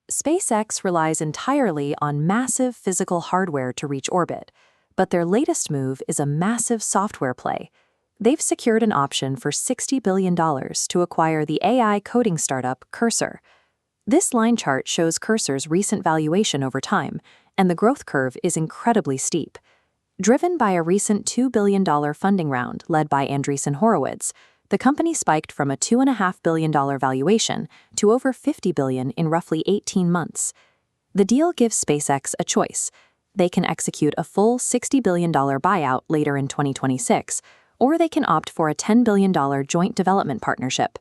SpaceX relies entirely on massive physical hardware to reach orbit, but their latest move is a massive software play. They've secured an option for $60 billion to acquire the AI coding startup Cursor. This line chart shows Cursor's recent valuation over time, and the growth curve is incredibly steep. Driven by a recent $2 billion funding round led by Andreessen Horowitz, the company spiked from a $2.5 billion valuation to over $50 billion in roughly 18 months. The deal gives SpaceX a choice. They can execute a full $60 billion buyout later in 2026, or they can opt for a $10 billion joint development partnership.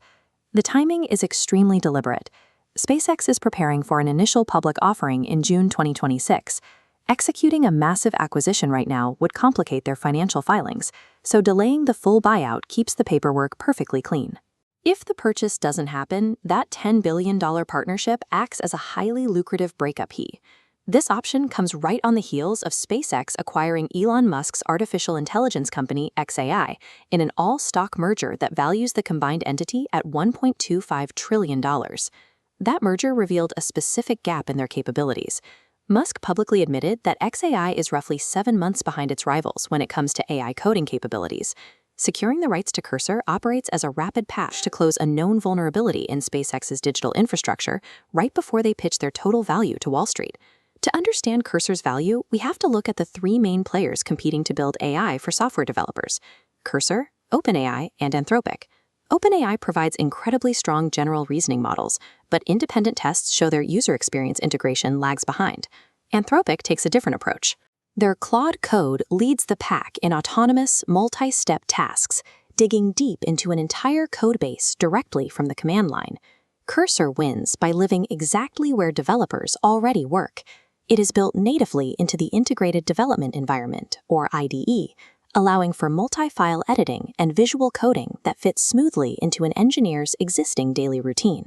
The timing is extremely deliberate. SpaceX is preparing for an initial public offering in June 2026. Executing a massive acquisition right now would complicate their financial filings, so delaying the full buyout keeps the paperwork perfectly clean. If the purchase doesn't happen, that $10 billion partnership acts as a highly lucrative breakup fee. This option comes right on the heels of SpaceX acquiring Elon Musk's artificial intelligence company xAI in an all-stock merger that values the combined entity at $1.25 trillion. That merger revealed a specific gap in their capabilities. Musk publicly admitted that xAI is roughly 7 months behind its rivals when it comes to AI coding capabilities. Securing the rights to Cursor operates as a rapid patch to close a known vulnerability in SpaceX's digital infrastructure right before they pitch their total value to Wall Street. To understand Cursor's value, we have to look at the 3 main players competing to build AI for software developers: Cursor, OpenAI, and Anthropic. OpenAI provides incredibly strong general reasoning models, but independent tests show their user experience integration lags behind. Anthropic takes a different approach. Their Claude code leads the pack in autonomous, multi-step tasks, digging deep into an entire code base directly from the command line. Cursor wins by living exactly where developers already work. It is built natively into the Integrated Development Environment, or IDE, allowing for multi-file editing and visual coding that fits smoothly into an engineer's existing daily routine.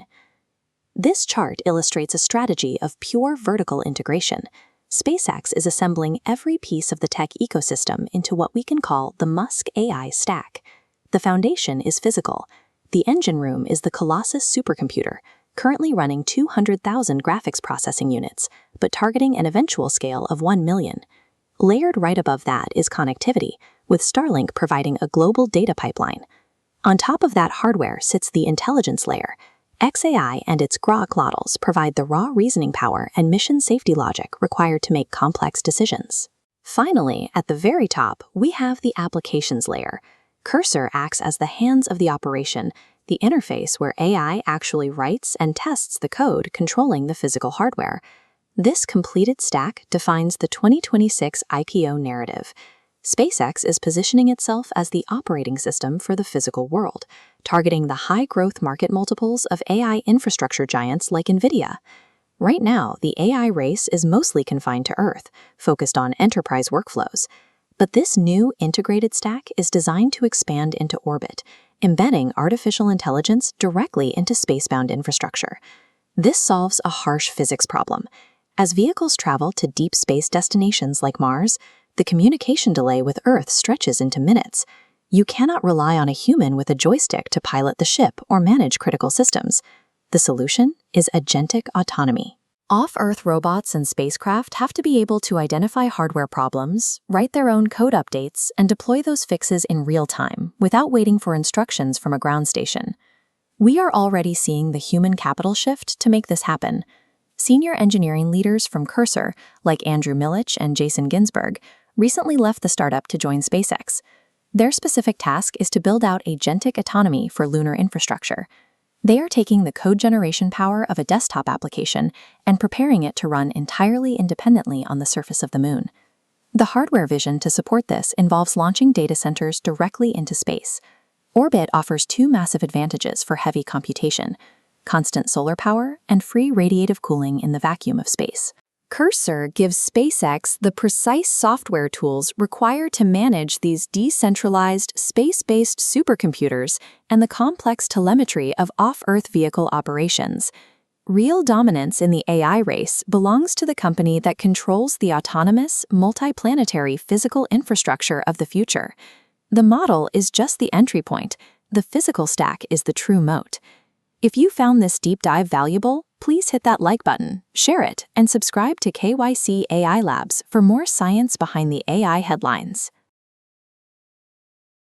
This chart illustrates a strategy of pure vertical integration. SpaceX is assembling every piece of the tech ecosystem into what we can call the Musk AI Stack. The foundation is physical. The engine room is the Colossus Supercomputer, currently running 200,000 graphics processing units, but targeting an eventual scale of 1 million. Layered right above that is connectivity, with Starlink providing a global data pipeline. On top of that hardware sits the intelligence layer. xAI and its Grok models provide the raw reasoning power and mission safety logic required to make complex decisions. Finally, at the very top, we have the applications layer. Cursor acts as the hands of the operation, the interface where AI actually writes and tests the code controlling the physical hardware. This completed stack defines the 2026 IPO narrative. SpaceX is positioning itself as the operating system for the physical world, targeting the high-growth market multiples of AI infrastructure giants like NVIDIA. Right now, the AI race is mostly confined to Earth, focused on enterprise workflows. But this new integrated stack is designed to expand into orbit, embedding artificial intelligence directly into spacebound infrastructure. This solves a harsh physics problem. As vehicles travel to deep space destinations like Mars, the communication delay with Earth stretches into minutes. You cannot rely on a human with a joystick to pilot the ship or manage critical systems. The solution is agentic autonomy. Off-Earth robots and spacecraft have to be able to identify hardware problems, write their own code updates, and deploy those fixes in real time without waiting for instructions from a ground station. We are already seeing the human capital shift to make this happen. Senior engineering leaders from Cursor, like Andrew Milich and Jason Ginsberg, recently left the startup to join SpaceX. Their specific task is to build out agentic autonomy for lunar infrastructure. They are taking the code generation power of a desktop application and preparing it to run entirely independently on the surface of the moon. The hardware vision to support this involves launching data centers directly into space. Orbit offers 2 massive advantages for heavy computation: constant solar power and free radiative cooling in the vacuum of space. Cursor gives SpaceX the precise software tools required to manage these decentralized, space-based supercomputers and the complex telemetry of off-Earth vehicle operations. Real dominance in the AI race belongs to the company that controls the autonomous, multi-planetary physical infrastructure of the future. The model is just the entry point. The physical stack is the true moat. If you found this deep dive valuable, Please hit that like button, share it, and subscribe to KYC AI Labs for more science behind the AI headlines.